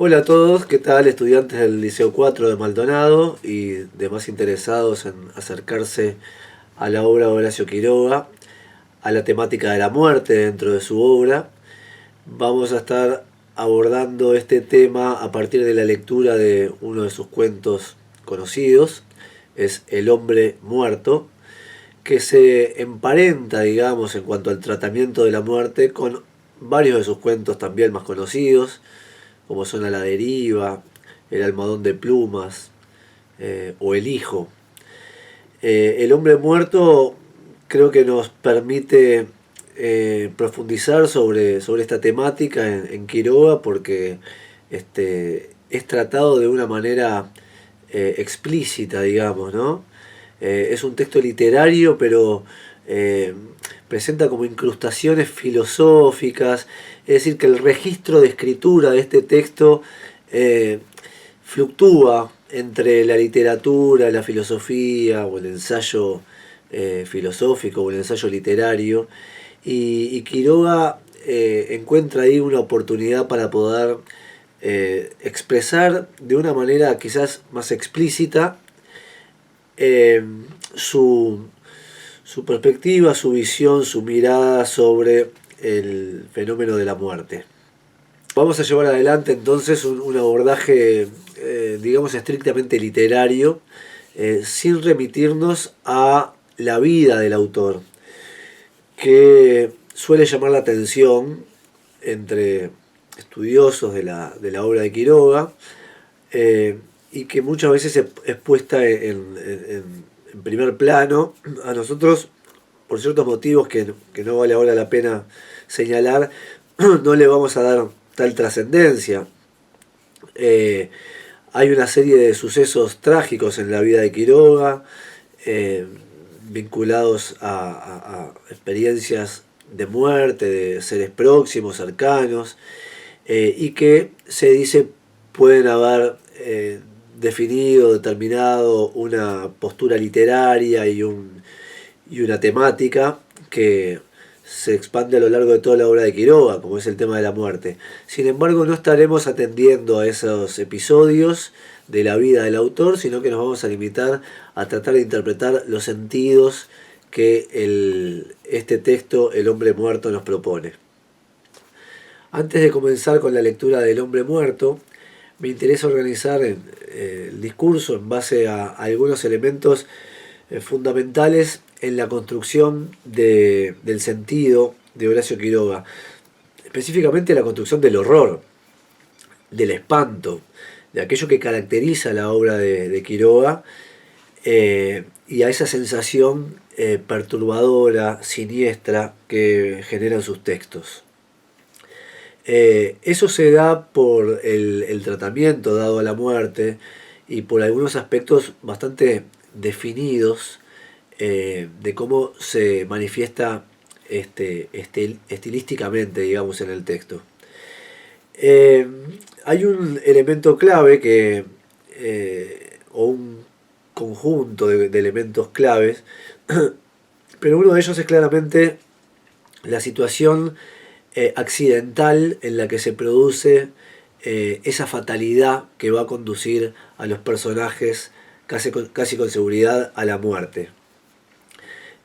Hola a todos, ¿qué tal? Estudiantes del Liceo 4 de Maldonado y demás interesados en acercarse a la obra de Horacio Quiroga, a la temática de la muerte dentro de su obra. Vamos a estar abordando este tema a partir de la lectura de uno de sus cuentos conocidos, es El hombre muerto, que se emparenta, digamos, en cuanto al tratamiento de la muerte con varios de sus cuentos también más conocidos, como son A la deriva, El almohadón de plumas o El hijo. El hombre muerto creo que nos permite profundizar sobre esta temática en Quiroga porque es tratado de una manera explícita, digamos, ¿no? Es un texto literario, pero eh, presenta como incrustaciones filosóficas, es decir, que el registro de escritura de este texto eh, fluctúa entre la literatura, la filosofía o el ensayo filosófico o el ensayo literario, y Quiroga encuentra ahí una oportunidad para poder expresar de una manera quizás más explícita eh, su, su perspectiva, su visión, su mirada sobre el fenómeno de la muerte. Vamos a llevar adelante entonces un abordaje, digamos, estrictamente literario, sin remitirnos a la vida del autor, que suele llamar la atención entre estudiosos de la obra de Quiroga, y que muchas veces es puesta en primer plano. A nosotros, por ciertos motivos que no vale ahora la pena señalar, no le vamos a dar tal trascendencia. Eh, Hay una serie de sucesos trágicos en la vida de Quiroga, eh, vinculados a experiencias de muerte, de seres próximos, cercanos, y que se dice pueden haber definido, determinado una postura literaria y una temática que se expande a lo largo de toda la obra de Quiroga, como es el tema de la muerte. Sin embargo, no estaremos atendiendo a esos episodios de la vida del autor, sino que nos vamos a limitar a tratar de interpretar los sentidos que este texto, El hombre muerto, nos propone. Antes de comenzar con la lectura del hombre muerto, me interesa organizar el discurso en base a algunos elementos fundamentales en la construcción del sentido de Horacio Quiroga, específicamente la construcción del horror, del espanto, de aquello que caracteriza la obra de Quiroga, y a esa sensación perturbadora, siniestra que generan sus textos. Eso se da por el tratamiento dado a la muerte y por algunos aspectos bastante definidos de cómo se manifiesta estilísticamente, digamos, en el texto. Eh, Hay un elemento clave o un conjunto de elementos claves, pero uno de ellos es claramente la situación accidental en la que se produce esa fatalidad que va a conducir a los personajes casi con seguridad a la muerte.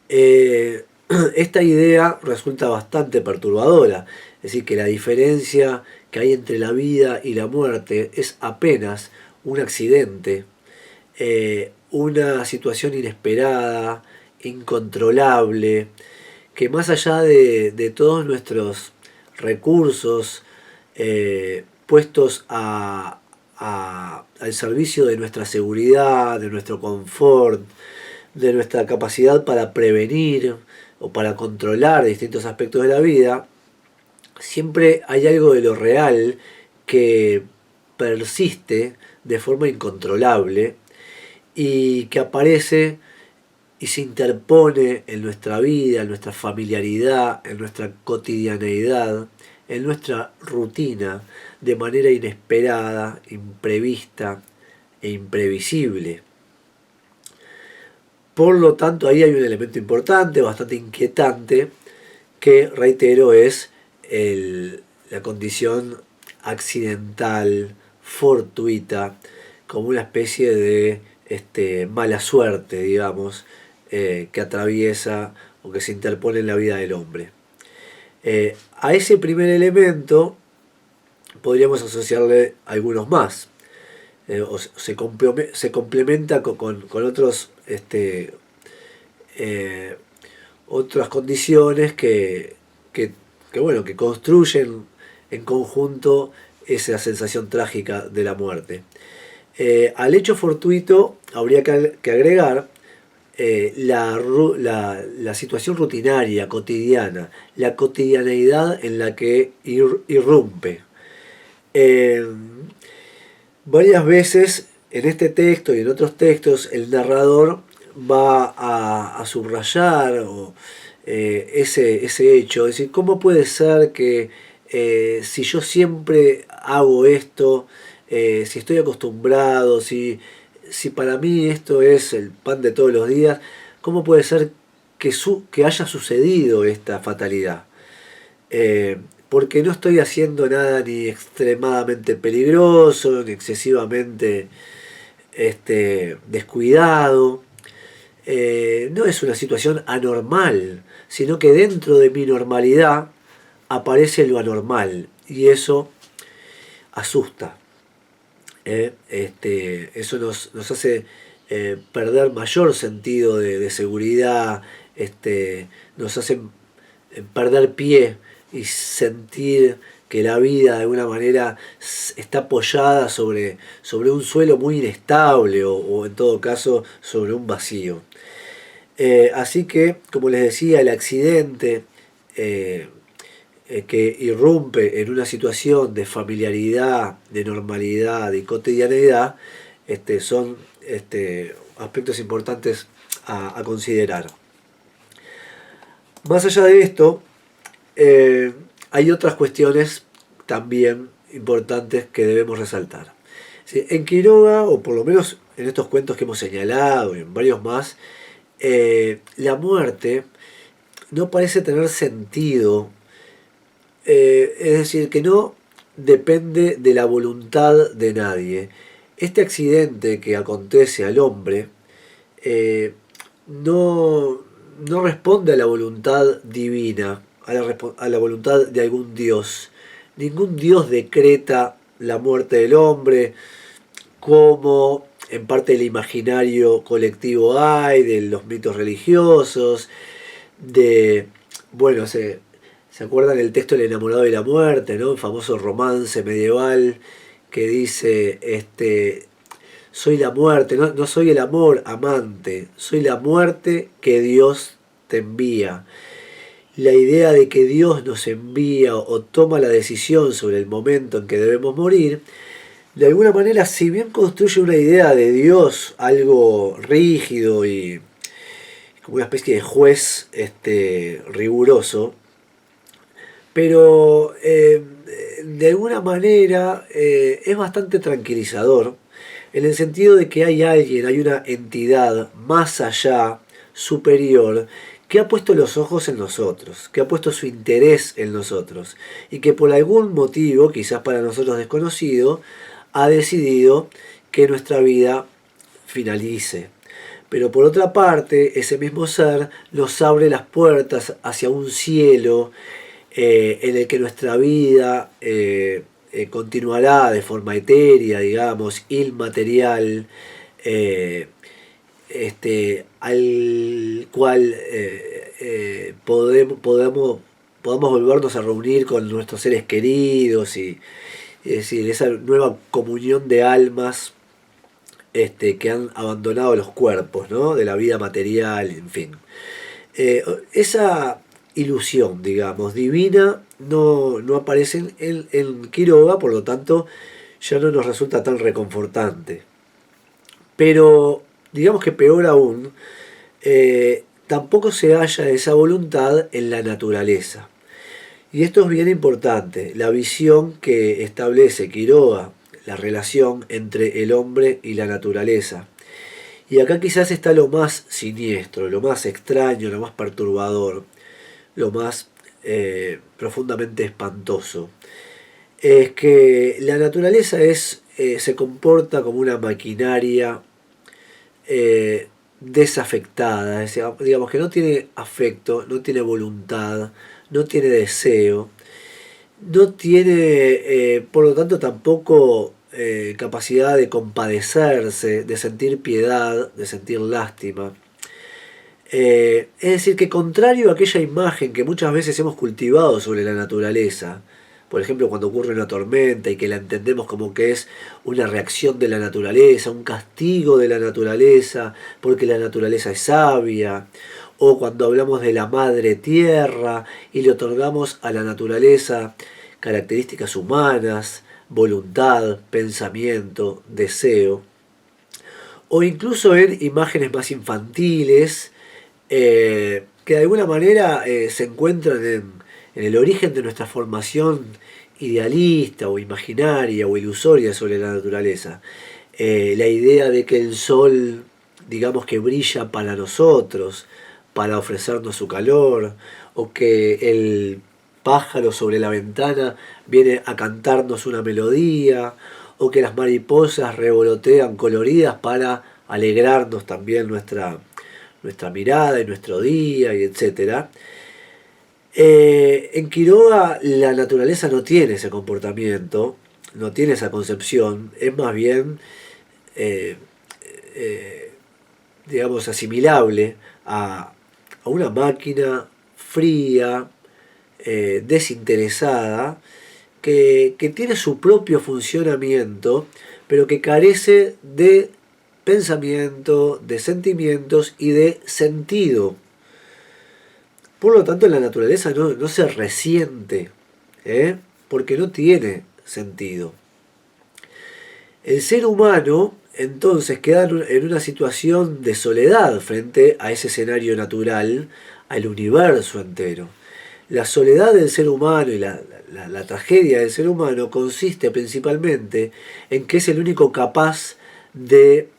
Eh, Esta idea resulta bastante perturbadora, es decir, que la diferencia que hay entre la vida y la muerte es apenas un accidente, una situación inesperada, incontrolable, que más allá de todos nuestros recursos puestos al servicio de nuestra seguridad, de nuestro confort, de nuestra capacidad para prevenir o para controlar distintos aspectos de la vida, siempre hay algo de lo real que persiste de forma incontrolable y que aparece y se interpone en nuestra vida, en nuestra familiaridad, en nuestra cotidianeidad, en nuestra rutina, de manera inesperada, imprevista e imprevisible. Por lo tanto, ahí hay un elemento importante, bastante inquietante, que, reitero, es la condición accidental fortuita, como una especie de mala suerte, digamos, que atraviesa o que se interpone en la vida del hombre. A ese primer elemento podríamos asociarle algunos más. O se complementa con otros otras condiciones que construyen en conjunto esa sensación trágica de la muerte. Al hecho fortuito habría que agregar la situación rutinaria, cotidiana, la cotidianeidad en la que irrumpe. Varias veces en este texto y en otros textos el narrador va a subrayar ese hecho, es decir, ¿cómo puede ser que si yo siempre hago esto, si estoy acostumbrado, si para mí esto es el pan de todos los días, cómo puede ser que haya sucedido esta fatalidad? Porque no estoy haciendo nada ni extremadamente peligroso, ni excesivamente descuidado. No es una situación anormal, sino que dentro de mi normalidad aparece lo anormal y eso asusta. Eso nos hace perder mayor sentido de seguridad, nos hace perder pie y sentir que la vida de alguna manera está apoyada sobre un suelo muy inestable o en todo caso sobre un vacío. Así que, como les decía, el accidente que irrumpe en una situación de familiaridad, de normalidad, de cotidianeidad, son aspectos importantes a considerar. Más allá de esto, hay otras cuestiones también importantes que debemos resaltar. ¿Sí? En Quiroga, o por lo menos en estos cuentos que hemos señalado y en varios más, la muerte no parece tener sentido, es decir, que no depende de la voluntad de nadie. Este accidente que acontece al hombre no responde a la voluntad divina, a la voluntad de algún Dios. Ningún Dios decreta la muerte del hombre, como en parte del imaginario colectivo hay, de los mitos religiosos, ¿se acuerdan del texto El enamorado y la muerte, ¿no? El famoso romance medieval que dice, soy la muerte, no soy el amor amante, soy la muerte que Dios te envía. La idea de que Dios nos envía o toma la decisión sobre el momento en que debemos morir, de alguna manera, si bien construye una idea de Dios algo rígido y como una especie de juez riguroso, pero de alguna manera es bastante tranquilizador, en el sentido de que hay alguien, hay una entidad más allá, superior, que ha puesto los ojos en nosotros, que ha puesto su interés en nosotros, y que por algún motivo, quizás para nosotros desconocido, ha decidido que nuestra vida finalice. Pero por otra parte, ese mismo ser nos abre las puertas hacia un cielo en el que nuestra vida continuará de forma etérea, digamos, inmaterial, al cual podamos volvernos a reunir con nuestros seres queridos y es decir, esa nueva comunión de almas que han abandonado los cuerpos, ¿no? De la vida material, en fin. Esa ilusión, digamos, divina no aparece en Quiroga, por lo tanto ya no nos resulta tan reconfortante. Pero digamos que peor aún, tampoco se halla esa voluntad en la naturaleza. Y esto es bien importante, la visión que establece Quiroga, la relación entre el hombre y la naturaleza. Y acá quizás está lo más siniestro, lo más extraño, lo más perturbador, lo más profundamente espantoso. Es que la naturaleza es se comporta como una maquinaria desafectada, es decir, digamos que no tiene afecto, no tiene voluntad, no tiene deseo, no tiene, por lo tanto, tampoco capacidad de compadecerse, de sentir piedad, de sentir lástima. Es decir, que contrario a aquella imagen que muchas veces hemos cultivado sobre la naturaleza, por ejemplo, cuando ocurre una tormenta y que la entendemos como que es una reacción de la naturaleza, un castigo de la naturaleza, porque la naturaleza es sabia, o cuando hablamos de la madre tierra y le otorgamos a la naturaleza características humanas, voluntad, pensamiento, deseo, o incluso en imágenes más infantiles, que de alguna manera se encuentran en el origen de nuestra formación idealista o imaginaria o ilusoria sobre la naturaleza. La idea de que el sol, digamos que brilla para nosotros, para ofrecernos su calor, o que el pájaro sobre la ventana viene a cantarnos una melodía, o que las mariposas revolotean coloridas para alegrarnos también nuestra mirada y nuestro día, y etcétera. En Quiroga la naturaleza no tiene ese comportamiento, no tiene esa concepción, es más bien, eh, eh, digamos, asimilable a una máquina fría, desinteresada, que tiene su propio funcionamiento, pero que carece de pensamiento, de sentimientos y de sentido. Por lo tanto, en la naturaleza no se resiente, porque no tiene sentido. El ser humano entonces queda en una situación de soledad frente a ese escenario natural, al universo entero. La soledad del ser humano y la tragedia del ser humano consiste principalmente en que es el único capaz de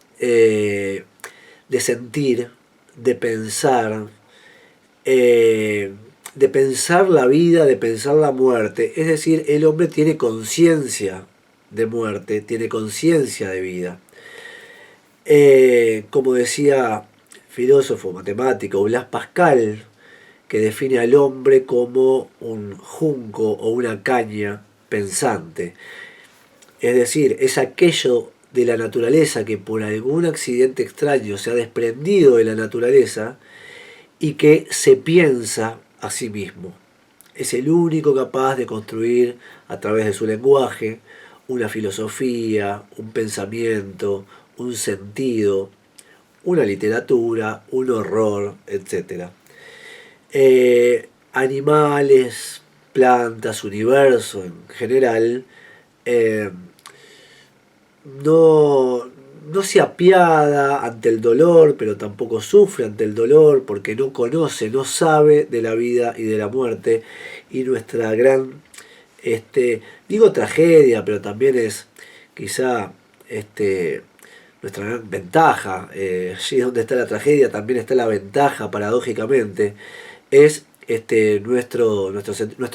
sentir, de pensar, de pensar la vida, de pensar la muerte. Es decir, el hombre tiene conciencia de muerte, tiene conciencia de vida. Como decía filósofo, matemático Blas Pascal, que define al hombre como un junco o una caña pensante. Es decir, es aquello de la naturaleza que por algún accidente extraño se ha desprendido de la naturaleza y que se piensa a sí mismo. Es el único capaz de construir a través de su lenguaje una filosofía, un pensamiento, un sentido, una literatura, un horror, etc. Animales, plantas, universo en general, eh, no se apiada ante el dolor, pero tampoco sufre ante el dolor, porque no conoce, no sabe de la vida y de la muerte. Y nuestra gran, digo tragedia, pero también es quizá nuestra gran ventaja, allí donde está la tragedia también está la ventaja, paradójicamente, es nuestro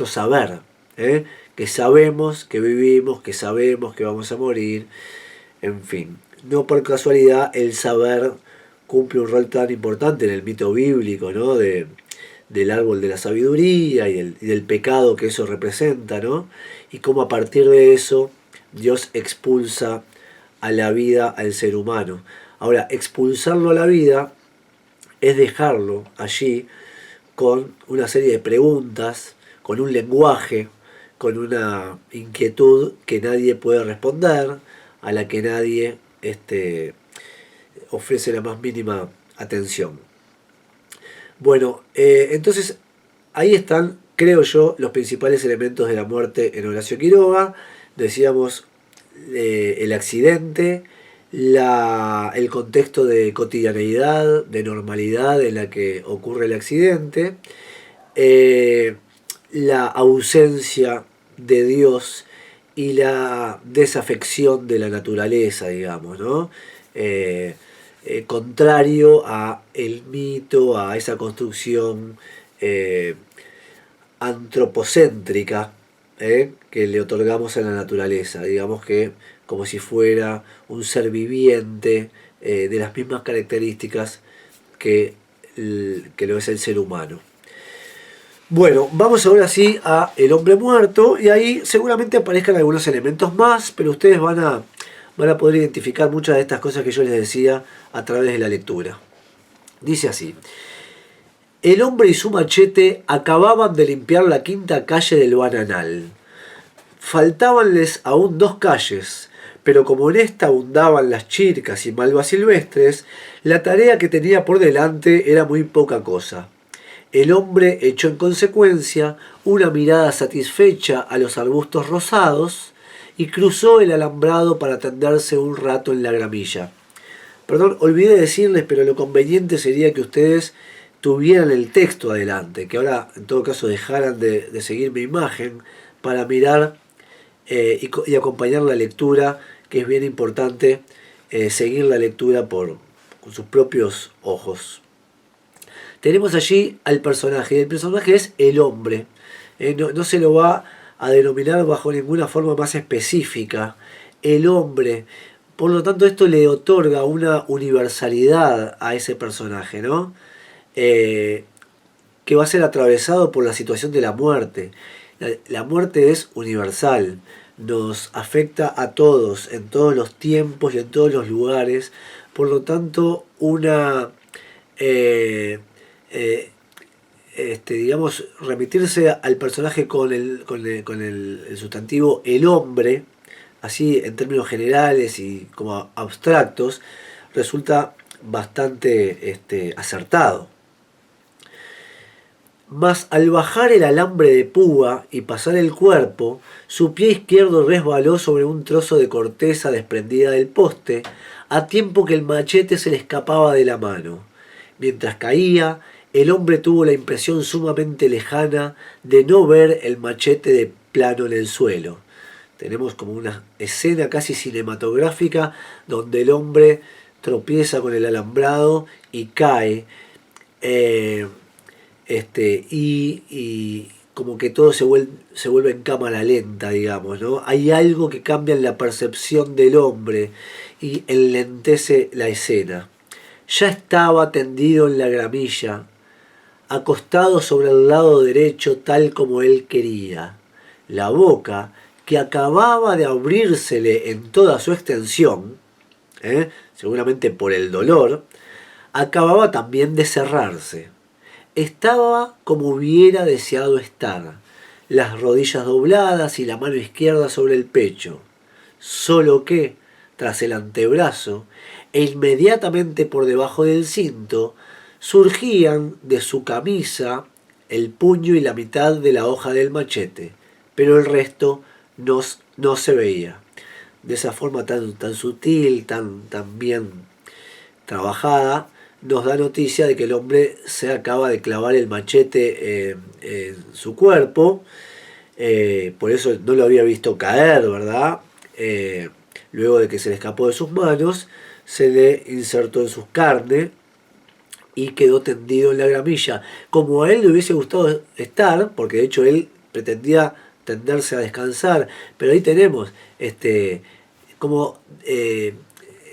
saber, que sabemos que vivimos, que sabemos que vamos a morir, en fin. No por casualidad el saber cumple un rol tan importante en el mito bíblico, ¿no? Del árbol de la sabiduría y del pecado que eso representa, ¿no? Y cómo a partir de eso Dios expulsa a la vida al ser humano. Ahora, expulsarlo a la vida es dejarlo allí con una serie de preguntas, con un lenguaje, con una inquietud que nadie puede responder, a la que nadie ofrece la más mínima atención. Bueno, entonces ahí están, creo yo, los principales elementos de la muerte en Horacio Quiroga. Decíamos el accidente, el contexto de cotidianeidad, de normalidad en la que ocurre el accidente, la ausencia de Dios y la desafección de la naturaleza, digamos, ¿no? Contrario a el mito, a esa construcción antropocéntrica que le otorgamos a la naturaleza. Digamos que como si fuera un ser viviente de las mismas características que lo es el ser humano. Bueno, vamos ahora sí a El hombre muerto, y ahí seguramente aparezcan algunos elementos más, pero ustedes van a poder identificar muchas de estas cosas que yo les decía a través de la lectura. Dice así: el hombre y su machete acababan de limpiar la quinta calle del Bananal. Faltábanles aún 2 calles, pero como en esta abundaban las chircas y malvas silvestres, la tarea que tenía por delante era muy poca cosa. El hombre echó en consecuencia una mirada satisfecha a los arbustos rosados y cruzó el alambrado para tenderse un rato en la gramilla. Perdón, olvidé decirles, pero lo conveniente sería que ustedes tuvieran el texto adelante, que ahora en todo caso dejaran de seguir mi imagen para mirar y acompañar la lectura, que es bien importante seguir la lectura con sus propios ojos. Tenemos allí al personaje, y el personaje es el hombre. No se lo va a denominar bajo ninguna forma más específica. El hombre. Por lo tanto, esto le otorga una universalidad a ese personaje, ¿no? Que va a ser atravesado por la situación de la muerte. La muerte es universal, nos afecta a todos, en todos los tiempos y en todos los lugares. Por lo tanto, digamos, remitirse al personaje con el sustantivo el hombre, así en términos generales y como abstractos, resulta bastante acertado. Mas al bajar el alambre de púa y pasar el cuerpo, su pie izquierdo resbaló sobre un trozo de corteza desprendida del poste, a tiempo que el machete se le escapaba de la mano. Mientras caía, el hombre tuvo la impresión sumamente lejana de no ver el machete de plano en el suelo. Tenemos como una escena casi cinematográfica donde el hombre tropieza con el alambrado y cae. Y como que todo se vuelve en cámara lenta, digamos, ¿no? Hay algo que cambia en la percepción del hombre y enlentece la escena. Ya estaba tendido en la gramilla, acostado sobre el lado derecho tal como él quería. La boca, que acababa de abrírsele en toda su extensión, seguramente por el dolor, acababa también de cerrarse. Estaba como hubiera deseado estar, las rodillas dobladas y la mano izquierda sobre el pecho, solo que, tras el antebrazo, e inmediatamente por debajo del cinto, surgían de su camisa el puño y la mitad de la hoja del machete, pero el resto no se veía. De esa forma tan sutil, tan bien trabajada, nos da noticia de que el hombre se acaba de clavar el machete en su cuerpo, por eso no lo había visto caer, ¿verdad? Luego de que se le escapó de sus manos, se le insertó en sus carnes y quedó tendido en la gramilla, como a él le hubiese gustado estar, porque de hecho él pretendía tenderse a descansar, pero ahí tenemos como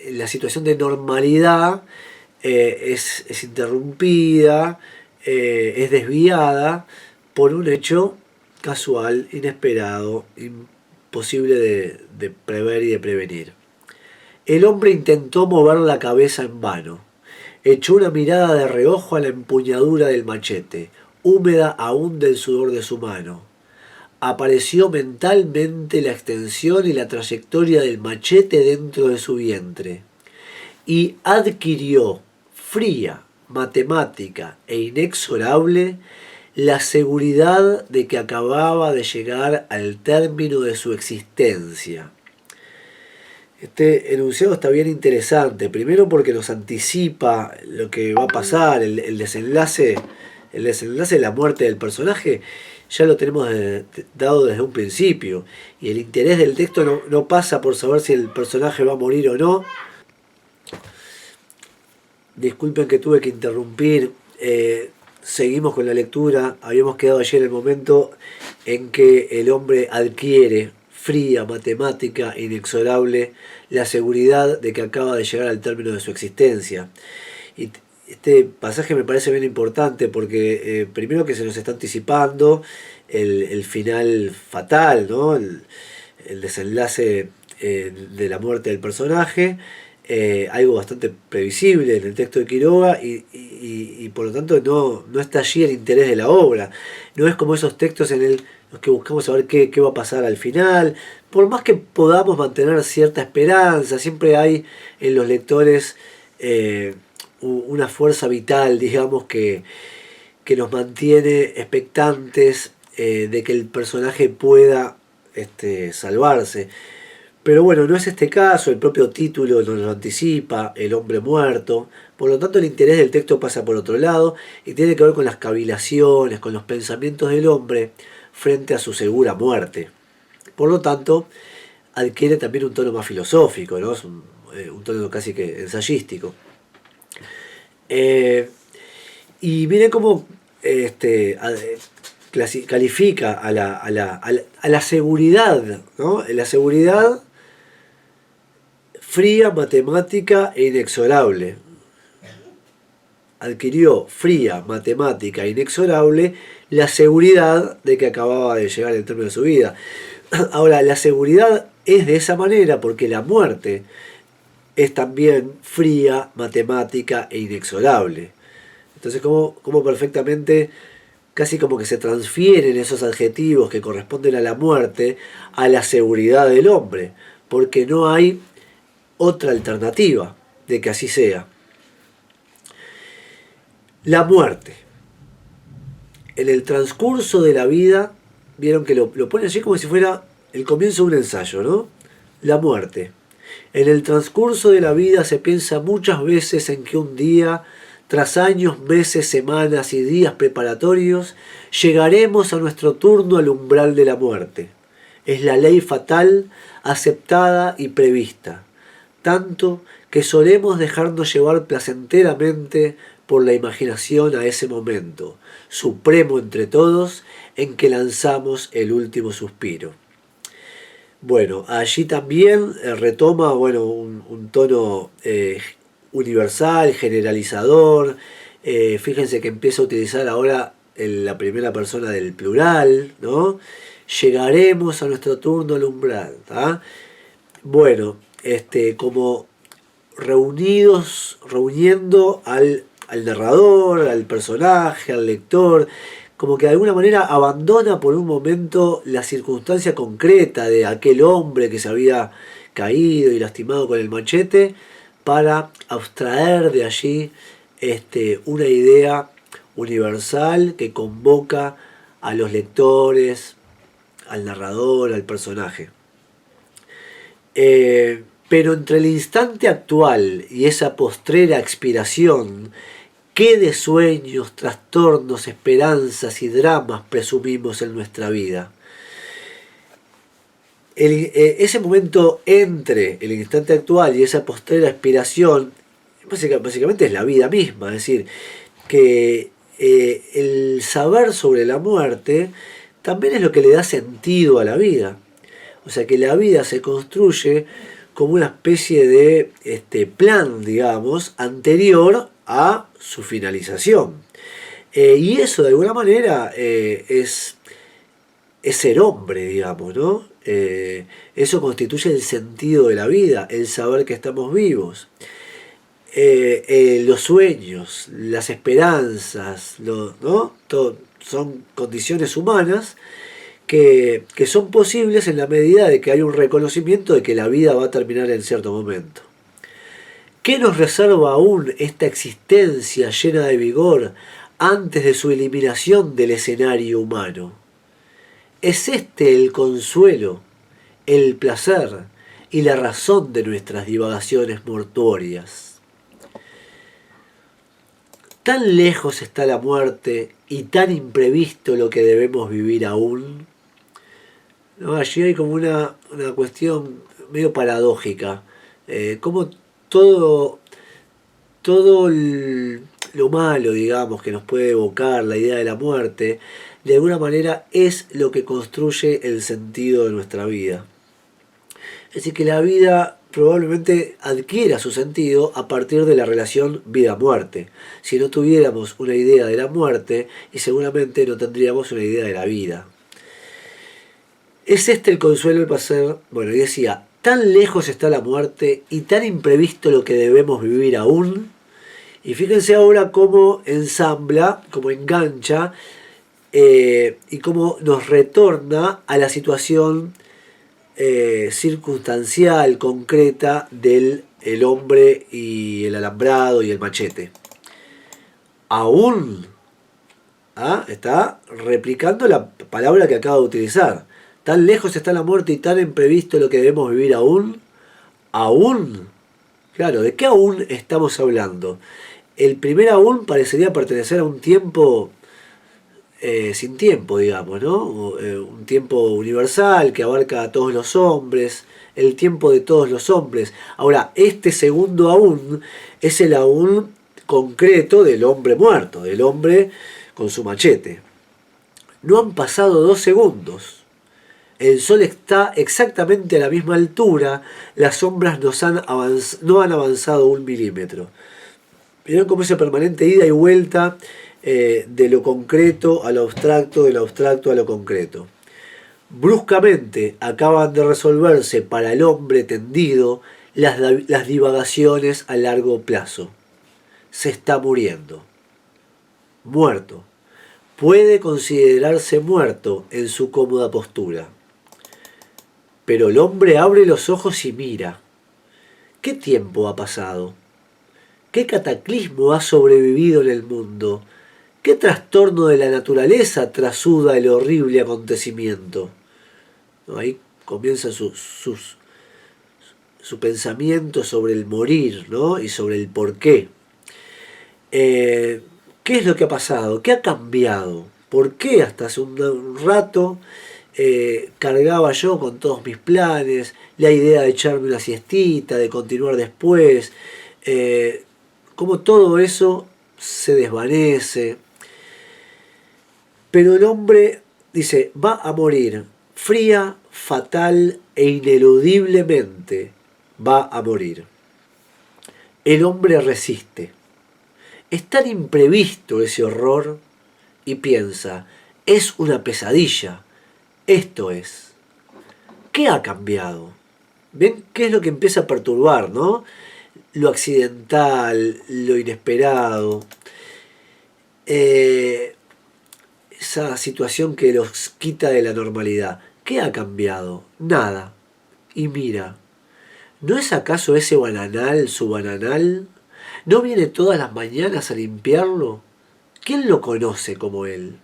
la situación de normalidad es interrumpida, es desviada por un hecho casual, inesperado, imposible de prever y de prevenir. El hombre intentó mover la cabeza en vano. Echó una mirada de reojo a la empuñadura del machete, húmeda aún del sudor de su mano. Apareció mentalmente la extensión y la trayectoria del machete dentro de su vientre, y adquirió, fría, matemática e inexorable, la seguridad de que acababa de llegar al término de su existencia. Este enunciado está bien interesante, primero porque nos anticipa lo que va a pasar, el desenlace de la muerte del personaje ya lo tenemos dado desde un principio, y el interés del texto no pasa por saber si el personaje va a morir o no. Disculpen que tuve que interrumpir, seguimos con la lectura. Habíamos quedado ayer en el momento en que el hombre adquiere fría, matemática, inexorable, la seguridad de que acaba de llegar al término de su existencia. Y este pasaje me parece bien importante porque primero que se nos está anticipando el final fatal, ¿no? El desenlace de la muerte del personaje, algo bastante previsible en el texto de Quiroga y por lo tanto no está allí el interés de la obra. No es como esos textos en los que buscamos saber qué va a pasar al final. Por más que podamos mantener cierta esperanza, siempre hay en los lectores una fuerza vital, digamos, que nos mantiene expectantes de que el personaje pueda salvarse. Pero bueno, no es este caso, el propio título nos lo anticipa, el hombre muerto. Por lo tanto, el interés del texto pasa por otro lado y tiene que ver con las cavilaciones, con los pensamientos del hombre frente a su segura muerte. Por lo tanto, adquiere también un tono más filosófico, ¿no? Es un tono casi que ensayístico. Y miren cómo califica a la seguridad, ¿no? La seguridad fría, matemática e inexorable. Adquirió fría, matemática e inexorable la seguridad de que acababa de llegar el término de su vida. Ahora, la seguridad es de esa manera porque la muerte es también fría, matemática e inexorable. Entonces, como perfectamente, casi como que se transfieren esos adjetivos que corresponden a la muerte a la seguridad del hombre, porque no hay otra alternativa de que así sea. La muerte. En el transcurso de la vida, vieron que lo pone así como si fuera el comienzo de un ensayo, ¿no? La muerte. En el transcurso de la vida se piensa muchas veces en que un día, tras años, meses, semanas y días preparatorios, llegaremos a nuestro turno al umbral de la muerte. Es la ley fatal, aceptada y prevista, tanto que solemos dejarnos llevar placenteramente por la imaginación a ese momento, supremo entre todos, en que lanzamos el último suspiro. Bueno, allí también retoma un tono universal, generalizador. Fíjense que empieza a utilizar ahora la primera persona del plural, ¿no? Llegaremos a nuestro turno al umbral, ¿tá? Bueno, como reuniendo al narrador, al personaje, al lector, como que de alguna manera abandona por un momento la circunstancia concreta de aquel hombre que se había caído y lastimado con el machete para abstraer de allí una idea universal que convoca a los lectores, al narrador, al personaje. Pero entre el instante actual y esa postrera expiración, ¿qué de sueños, trastornos, esperanzas y dramas presumimos en nuestra vida? Ese momento entre el instante actual y esa postrera expiración, básicamente es la vida misma. Es decir, que el saber sobre la muerte también es lo que le da sentido a la vida. O sea que la vida se construye como una especie de plan, digamos, anterior a su finalización. Y eso de alguna manera es ser hombre, digamos, ¿no? Eso constituye el sentido de la vida, el saber que estamos vivos. Los sueños, las esperanzas, ¿no? Son condiciones humanas que son posibles en la medida de que hay un reconocimiento de que la vida va a terminar en cierto momento. ¿Qué nos reserva aún esta existencia llena de vigor antes de su eliminación del escenario humano? ¿Es este el consuelo, el placer y la razón de nuestras divagaciones mortuorias? ¿Tan lejos está la muerte y tan imprevisto lo que debemos vivir aún? ¿No? Allí hay como una cuestión medio paradójica. Como todo lo malo, digamos, que nos puede evocar la idea de la muerte, de alguna manera es lo que construye el sentido de nuestra vida. Es decir, que la vida probablemente adquiera su sentido a partir de la relación vida-muerte. Si no tuviéramos una idea de la muerte, y seguramente no tendríamos una idea de la vida. Es este el consuelo del pasar. Bueno, y decía, tan lejos está la muerte y tan imprevisto lo que debemos vivir aún. Y fíjense ahora cómo ensambla, cómo engancha y cómo nos retorna a la situación circunstancial, concreta del el hombre y el alambrado y el machete. Aún está replicando la palabra que acaba de utilizar. Tan lejos está la muerte y tan imprevisto lo que debemos vivir aún. Aún. Claro, ¿de qué aún estamos hablando? El primer aún parecería pertenecer a un tiempo sin tiempo, digamos, ¿no? Un tiempo universal que abarca a todos los hombres, el tiempo de todos los hombres. Ahora, este segundo aún es el aún concreto del hombre muerto, del hombre con su machete. No han pasado 2 segundos. El sol está exactamente a la misma altura, las sombras no han avanzado 1 milímetro. Vieron cómo esa permanente ida y vuelta de lo concreto a lo abstracto, de lo abstracto a lo concreto. Bruscamente acaban de resolverse para el hombre tendido las divagaciones a largo plazo. Se está muriendo. Muerto. Puede considerarse muerto en su cómoda postura. Pero el hombre abre los ojos y mira. ¿Qué tiempo ha pasado? ¿Qué cataclismo ha sobrevivido en el mundo? ¿Qué trastorno de la naturaleza trasuda el horrible acontecimiento? Ahí comienza su pensamiento sobre el morir, ¿no? Y sobre el porqué. ¿Qué es lo que ha pasado? ¿Qué ha cambiado? ¿Por qué hasta hace un rato cargaba yo con todos mis planes, la idea de echarme una siestita, de continuar después? Cómo todo eso se desvanece. Pero el hombre dice, va a morir, fría, fatal e ineludiblemente va a morir. El hombre resiste. Es tan imprevisto ese horror y piensa, es una pesadilla, esto es. ¿Qué ha cambiado? ¿Ven qué es lo que empieza a perturbar, no? Lo accidental, lo inesperado. Esa situación que los quita de la normalidad. ¿Qué ha cambiado? Nada. Y mira, ¿no es acaso ese bananal su bananal? ¿No viene todas las mañanas a limpiarlo? ¿Quién lo conoce como él?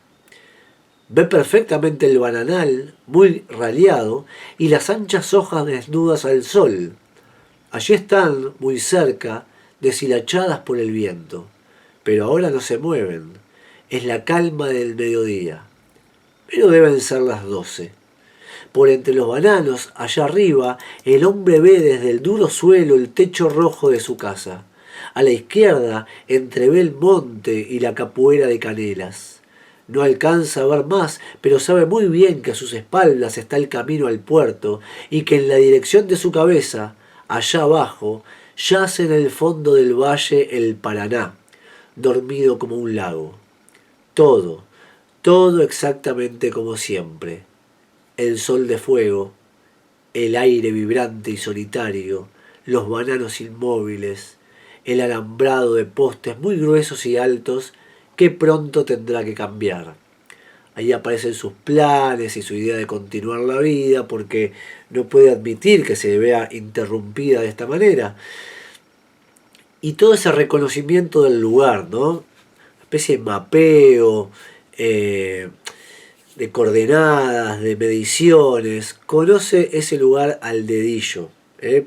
Ve perfectamente el bananal, muy raleado, y las anchas hojas desnudas al sol. Allí están, muy cerca, deshilachadas por el viento, pero ahora no se mueven. Es la calma del mediodía. Pero deben ser las 12. Por entre los bananos, allá arriba, el hombre ve desde el duro suelo el techo rojo de su casa. A la izquierda entrevé el monte y la capuera de canelas. No alcanza a ver más, pero sabe muy bien que a sus espaldas está el camino al puerto y que en la dirección de su cabeza, allá abajo, yace en el fondo del valle el Paraná, dormido como un lago. Todo exactamente como siempre. El sol de fuego, el aire vibrante y solitario, los bananos inmóviles, el alambrado de postes muy gruesos y altos que pronto tendrá que cambiar. Ahí aparecen sus planes y su idea de continuar la vida porque no puede admitir que se vea interrumpida de esta manera. Y todo ese reconocimiento del lugar, ¿no? Una especie de mapeo, de coordenadas, de mediciones. Conoce ese lugar al dedillo,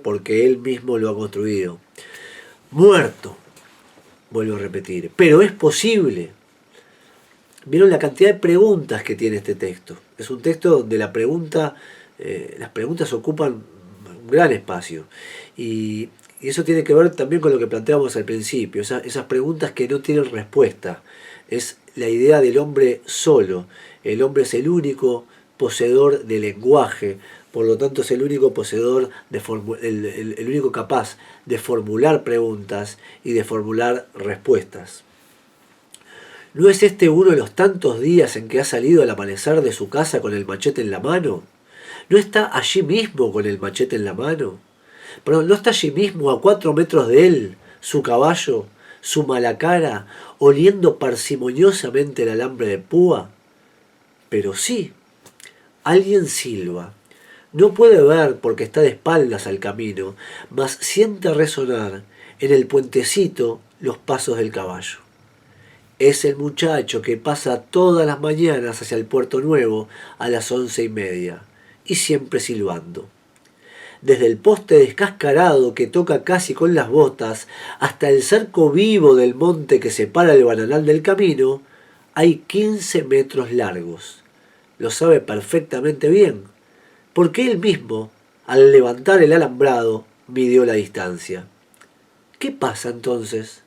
porque él mismo lo ha construido. Muerto, vuelvo a repetir, pero es posible. Vieron la cantidad de preguntas que tiene este texto. Es un texto donde las preguntas ocupan un gran espacio. Y eso tiene que ver también con lo que planteábamos al principio, esas preguntas que no tienen respuesta. Es la idea del hombre solo. El hombre es el único poseedor del lenguaje, por lo tanto es el único poseedor, el único capaz de formular preguntas y de formular respuestas. ¿No es este uno de los tantos días en que ha salido al amanecer de su casa con el machete en la mano? ¿No está allí mismo con el machete en la mano? Perdón, ¿no está allí mismo, a 4 metros de él, su caballo, su mala cara, oliendo parsimoniosamente el alambre de púa? Pero sí, alguien silba. No puede ver porque está de espaldas al camino, mas siente resonar en el puentecito los pasos del caballo. Es el muchacho que pasa todas las mañanas hacia el Puerto Nuevo a las 11:30, y siempre silbando. Desde el poste descascarado que toca casi con las botas hasta el cerco vivo del monte que separa el bananal del camino, hay 15 metros largos. Lo sabe perfectamente bien, porque él mismo, al levantar el alambrado, midió la distancia. ¿Qué pasa entonces?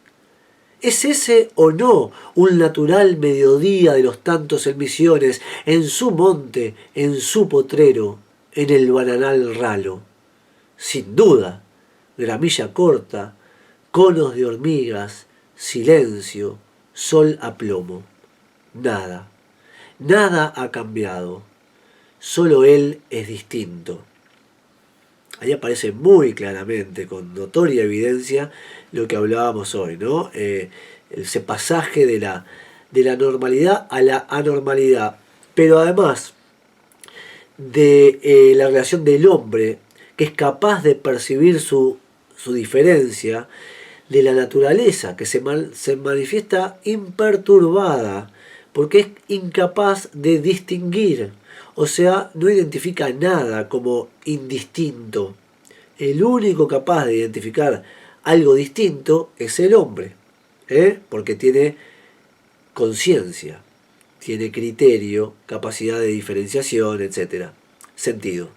¿Es ese o no un natural mediodía de los tantos en Misiones, en su monte, en su potrero, en el bananal ralo? Sin duda, gramilla corta, conos de hormigas, silencio, sol a plomo. Nada, nada ha cambiado, solo él es distinto. Ahí aparece muy claramente, con notoria evidencia, lo que hablábamos hoy, ¿no? Ese pasaje de la normalidad a la anormalidad, pero además de la relación del hombre, que es capaz de percibir su diferencia, de la naturaleza, que se manifiesta imperturbada, porque es incapaz de distinguir. O sea, no identifica nada como indistinto. El único capaz de identificar algo distinto es el hombre, porque tiene conciencia, tiene criterio, capacidad de diferenciación, etc. Sentido.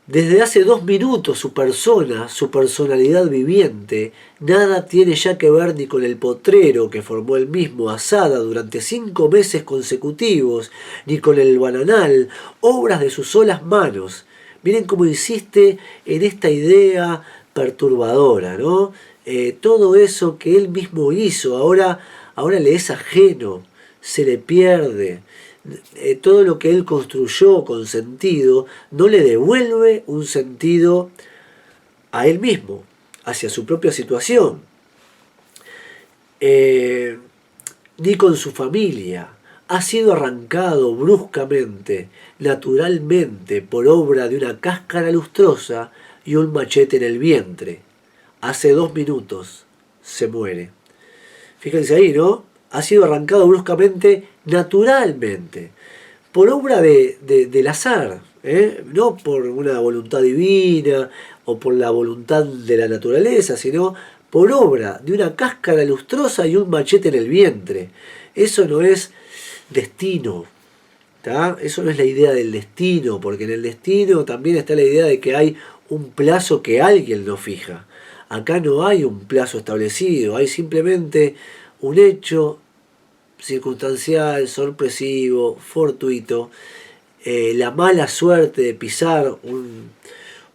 Desde hace 2 minutos su persona, su personalidad viviente, nada tiene ya que ver ni con el potrero que formó él mismo asada durante 5 meses consecutivos, ni con el bananal, obras de sus solas manos. Miren cómo insiste en esta idea perturbadora, ¿no? Todo eso que él mismo hizo, ahora le es ajeno, se le pierde. Todo lo que él construyó con sentido no le devuelve un sentido a él mismo, hacia su propia situación, ni con su familia. Ha sido arrancado bruscamente, naturalmente, por obra de una cáscara lustrosa y un machete en el vientre. Hace 2 minutos se muere. Fíjense ahí, ¿no? Ha sido arrancado bruscamente, naturalmente, por obra del azar, no por una voluntad divina o por la voluntad de la naturaleza, sino por obra de una cáscara lustrosa y un machete en el vientre. Eso no es destino, ¿tá? Eso no es la idea del destino, porque en el destino también está la idea de que hay un plazo que alguien lo fija. Acá no hay un plazo establecido, hay simplemente un hecho circunstancial, sorpresivo, fortuito, la mala suerte de pisar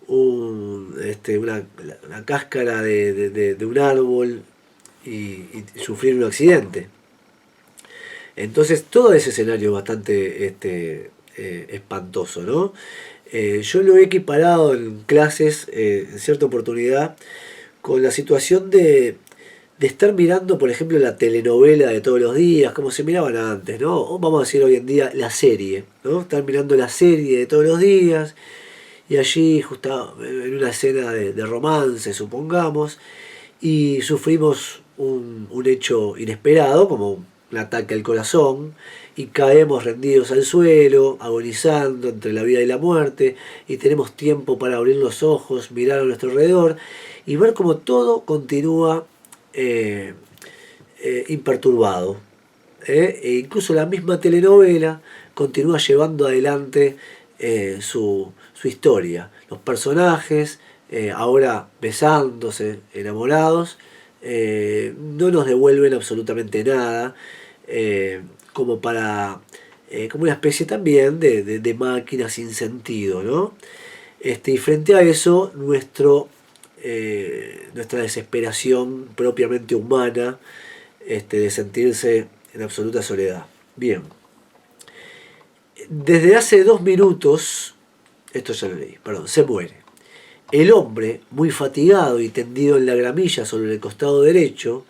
una cáscara de un árbol y sufrir un accidente. Entonces todo ese escenario es bastante espantoso, ¿no? Yo lo he equiparado en clases, en cierta oportunidad, con la situación de estar mirando, por ejemplo, la telenovela de todos los días, como se miraban antes, ¿no? O vamos a decir hoy en día la serie, ¿no? Estar mirando la serie de todos los días y allí, justo en una escena de romance, supongamos, y sufrimos un hecho inesperado, como un ataque al corazón, y caemos rendidos al suelo, agonizando entre la vida y la muerte, y tenemos tiempo para abrir los ojos, mirar a nuestro alrededor y ver cómo todo continúa imperturbado. E incluso la misma telenovela continúa llevando adelante su historia. Los personajes, ahora besándose, enamorados, no nos devuelven absolutamente nada, como para como una especie también de máquina sin sentido, ¿no? Y frente a eso, nuestra desesperación propiamente humana, de sentirse en absoluta soledad. Bien, desde hace 2 minutos, esto ya lo leí, perdón, se muere. El hombre, muy fatigado y tendido en la gramilla sobre el costado derecho,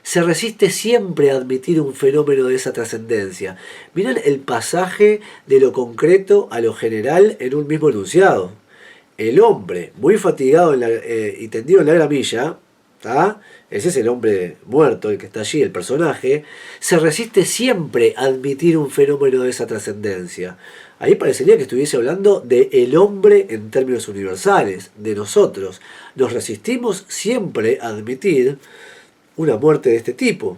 se resiste siempre a admitir un fenómeno de esa trascendencia. Miren el pasaje de lo concreto a lo general en un mismo enunciado. El hombre, muy fatigado y tendido en la gramilla, ¿tá? Ese es el hombre muerto, el que está allí, el personaje, se resiste siempre a admitir un fenómeno de esa trascendencia. Ahí parecería que estuviese hablando de el hombre en términos universales, de nosotros. Nos resistimos siempre a admitir una muerte de este tipo.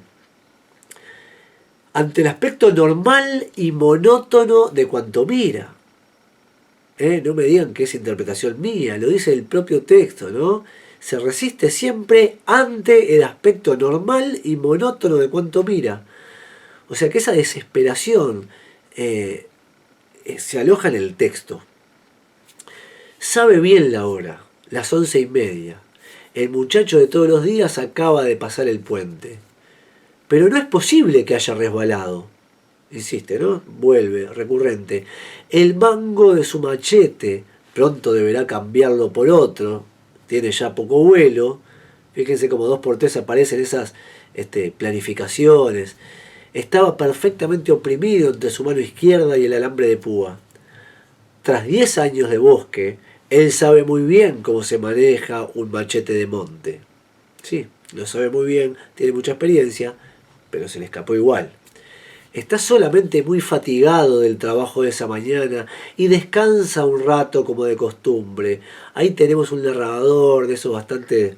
Ante el aspecto normal y monótono de cuanto mira. No me digan que es interpretación mía, lo dice el propio texto, ¿no? Se resiste siempre ante el aspecto normal y monótono de cuanto mira. O sea que esa desesperación se aloja en el texto. Sabe bien la hora, las 11:30. El muchacho de todos los días acaba de pasar el puente. Pero no es posible que haya resbalado. Insiste, ¿no? Vuelve, recurrente. El mango de su machete, pronto deberá cambiarlo por otro. Tiene ya poco vuelo. Fíjense como 2x3 aparecen esas planificaciones. Estaba perfectamente oprimido entre su mano izquierda y el alambre de púa. Tras 10 años de bosque, él sabe muy bien cómo se maneja un machete de monte. Sí, lo sabe muy bien, tiene mucha experiencia, pero se le escapó igual. Está solamente muy fatigado del trabajo de esa mañana y descansa un rato como de costumbre. Ahí tenemos un narrador de esos bastante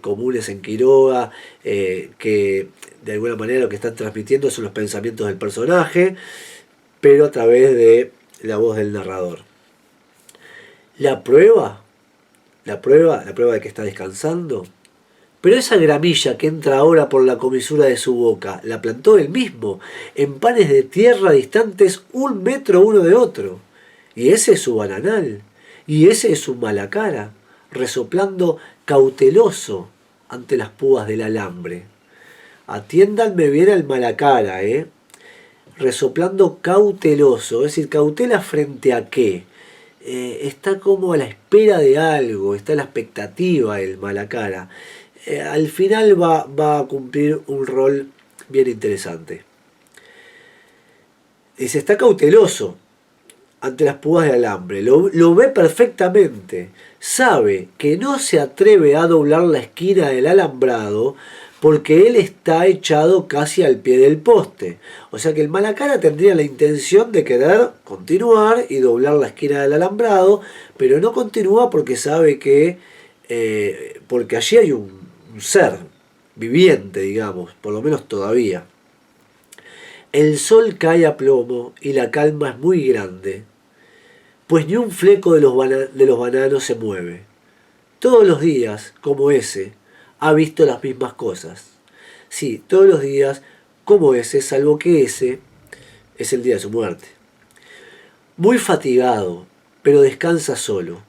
comunes en Quiroga, que de alguna manera lo que están transmitiendo son los pensamientos del personaje, pero a través de la voz del narrador. La prueba de que está descansando. Pero esa gramilla que entra ahora por la comisura de su boca, la plantó él mismo, en panes de tierra distantes 1 metro uno de otro. Y ese es su bananal, y ese es su malacara, resoplando cauteloso ante las púas del alambre. Atiéndanme bien al malacara, resoplando cauteloso, es decir, cautela frente a qué. Está como a la espera de algo, está a la expectativa el malacara. Al final va a cumplir un rol bien interesante. Dice, está cauteloso ante las púas de alambre, lo ve perfectamente, sabe que no se atreve a doblar la esquina del alambrado porque él está echado casi al pie del poste. O sea que el malacara tendría la intención de querer continuar y doblar la esquina del alambrado, pero no continúa porque sabe que, porque allí hay un ser viviente, digamos, por lo menos todavía. El sol cae a plomo y la calma es muy grande, pues ni un fleco de los bananos se mueve. Todos los días, como ese, ha visto las mismas cosas. Sí, todos los días, como ese, salvo que ese es el día de su muerte. Muy fatigado, pero descansa solo.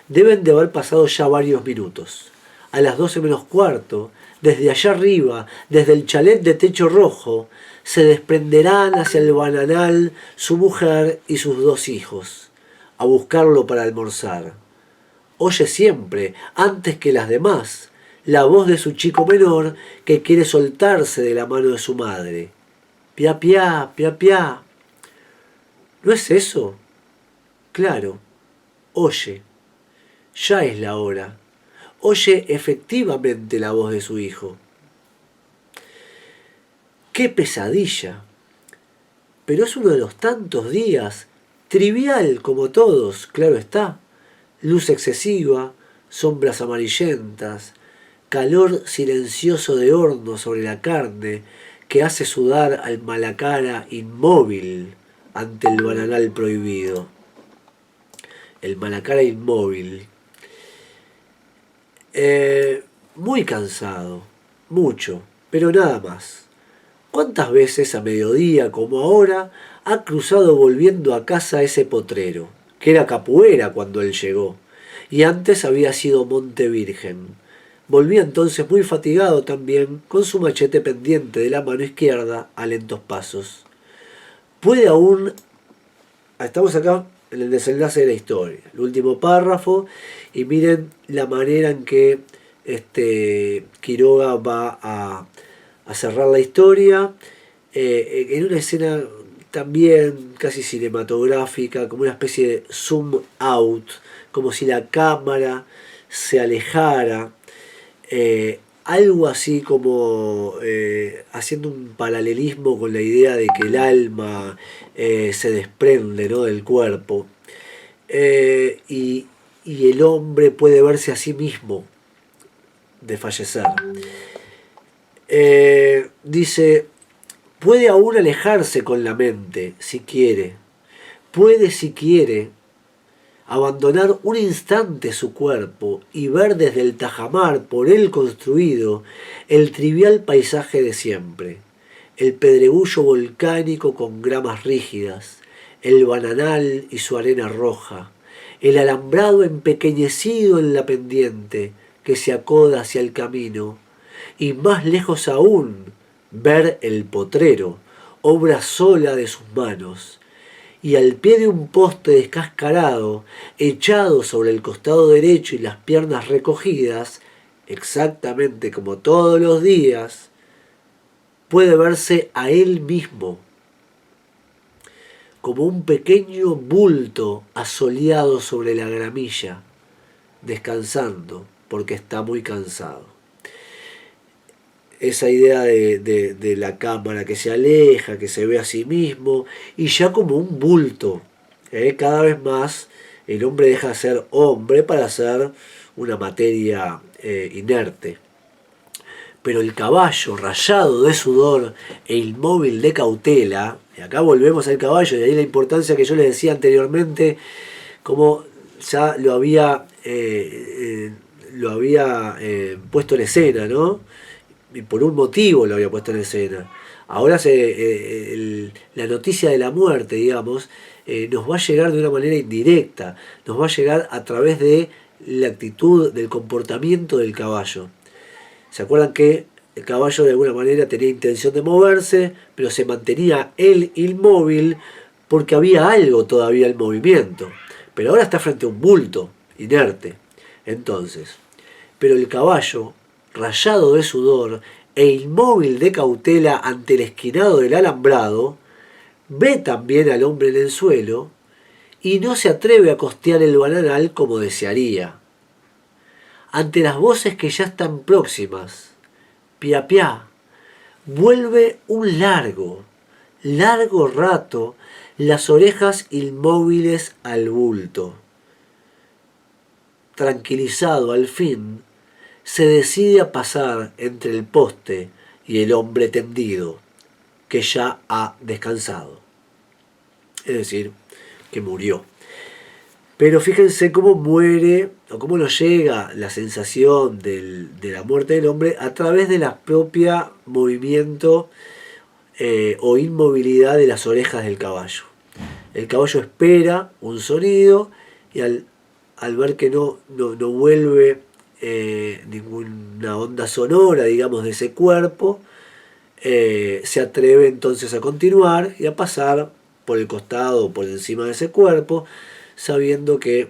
Deben de haber pasado ya varios minutos. A las 12 menos cuarto, desde allá arriba, desde el chalet de techo rojo, se desprenderán hacia el bananal su mujer y sus 2 hijos, a buscarlo para almorzar. Oye siempre, antes que las demás, la voz de su chico menor que quiere soltarse de la mano de su madre. Pia, pia, pia, pia. ¿No es eso? Claro. Oye. Ya es la hora. Oye efectivamente la voz de su hijo. ¡Qué pesadilla! Pero es uno de los tantos días, trivial como todos, claro está. Luz excesiva, sombras amarillentas, calor silencioso de horno sobre la carne que hace sudar al malacara inmóvil ante el bananal prohibido. El malacara inmóvil. Muy cansado, mucho, pero nada más. ¿Cuántas veces a mediodía como ahora ha cruzado volviendo a casa ese potrero, que era Capuera cuando él llegó, y antes había sido Monte Virgen? Volvía entonces muy fatigado también, con su machete pendiente de la mano izquierda a lentos pasos. Puede aún... Estamos acá en el desenlace de la historia, el último párrafo, y miren la manera en que Quiroga va a cerrar la historia, en una escena también casi cinematográfica, como una especie de zoom out, como si la cámara se alejara, algo así como haciendo un paralelismo con la idea de que el alma se desprende, ¿no?, del cuerpo, y el hombre puede verse a sí mismo de fallecer. Dice, puede aún alejarse con la mente, si quiere. Puede, si quiere, abandonar un instante su cuerpo y ver desde el tajamar por él construido el trivial paisaje de siempre, el pedregullo volcánico con gramas rígidas, el bananal y su arena roja, el alambrado empequeñecido en la pendiente que se acoda hacia el camino, y más lejos aún, ver el potrero, obra sola de sus manos, y al pie de un poste descascarado, echado sobre el costado derecho y las piernas recogidas, exactamente como todos los días, puede verse a él mismo, como un pequeño bulto asoleado sobre la gramilla, descansando porque está muy cansado. Esa idea de la cámara que se aleja, que se ve a sí mismo, y ya como un bulto. Cada vez más el hombre deja de ser hombre para ser una materia inerte. Pero el caballo, rayado de sudor e inmóvil de cautela, y acá volvemos al caballo, y ahí la importancia que yo les decía anteriormente, como ya lo había puesto en escena, ¿no? Y por un motivo lo había puesto en escena. Ahora la noticia de la muerte, digamos, nos va a llegar de una manera indirecta, nos va a llegar a través de la actitud, del comportamiento del caballo. ¿Se acuerdan que el caballo de alguna manera tenía intención de moverse, pero se mantenía él inmóvil porque había algo todavía en movimiento? Pero ahora está frente a un bulto inerte. Entonces, pero el caballo, rayado de sudor e inmóvil de cautela ante el esquinado del alambrado, ve también al hombre en el suelo y no se atreve a costear el bananal como desearía. Ante las voces que ya están próximas, pia pia, vuelve un largo rato las orejas inmóviles al bulto. Tranquilizado al fin, se decide a pasar entre el poste y el hombre tendido, que ya ha descansado. Es decir, que murió. Pero fíjense cómo muere, o cómo nos llega la sensación de la muerte del hombre a través de la propia movimiento o inmovilidad de las orejas del caballo. El caballo espera un sonido y al ver que no vuelve ninguna onda sonora, digamos, de ese cuerpo, se atreve entonces a continuar y a pasar por el costado o por encima de ese cuerpo, sabiendo que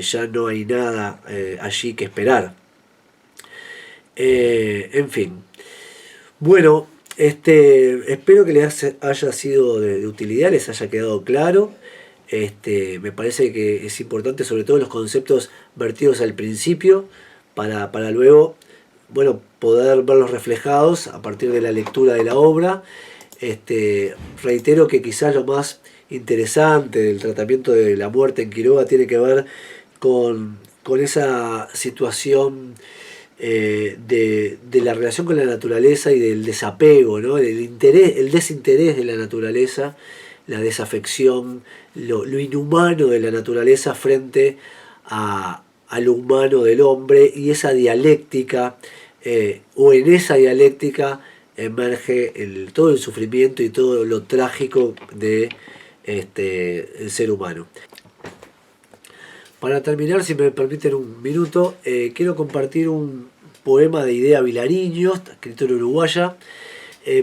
ya no hay nada allí que esperar. En fin. Bueno, espero que les haya sido de utilidad, les haya quedado claro. Me parece que es importante, sobre todo los conceptos vertidos al principio, para luego, bueno, poder verlos reflejados a partir de la lectura de la obra. Reitero que quizás lo más interesante del tratamiento de la muerte en Quiroga tiene que ver con esa situación de la relación con la naturaleza y del desapego, ¿no? El desinterés de la naturaleza, la desafección, lo inhumano de la naturaleza frente a lo humano del hombre, y esa dialéctica, o en esa dialéctica, emerge todo el sufrimiento y todo lo trágico de el ser humano. Para terminar, si me permiten un minuto, quiero compartir un poema de Idea Vilariño, escritora uruguaya,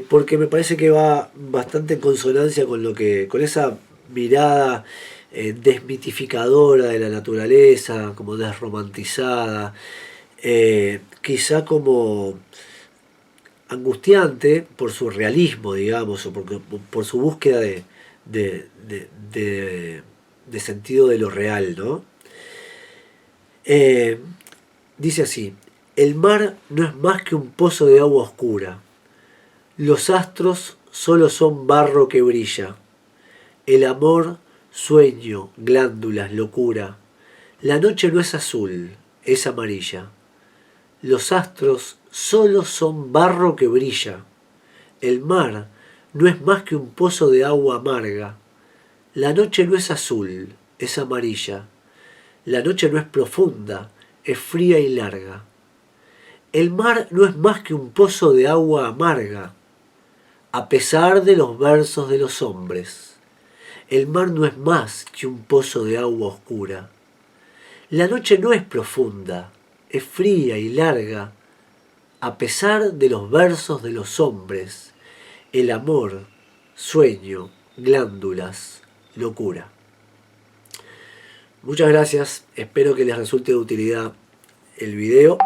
porque me parece que va bastante en consonancia con esa mirada desmitificadora de la naturaleza, como desromantizada, quizá como angustiante por su realismo, digamos, o por su búsqueda de, de sentido de lo real, ¿no? Dice así: el mar no es más que un pozo de agua oscura, los astros solo son barro que brilla, el amor, sueño, glándulas, locura, la noche no es azul, es amarilla, los astros solo son barro que brilla, el mar no es más que un pozo de agua amarga, la noche no es azul, es amarilla, la noche no es profunda, es fría y larga. El mar no es más que un pozo de agua amarga, a pesar de los versos de los hombres. El mar no es más que un pozo de agua oscura. La noche no es profunda, es fría y larga, a pesar de los versos de los hombres. El amor, sueño, glándulas, locura. Muchas gracias, espero que les resulte de utilidad el video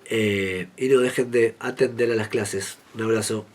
y no dejen de atender a las clases. Un abrazo.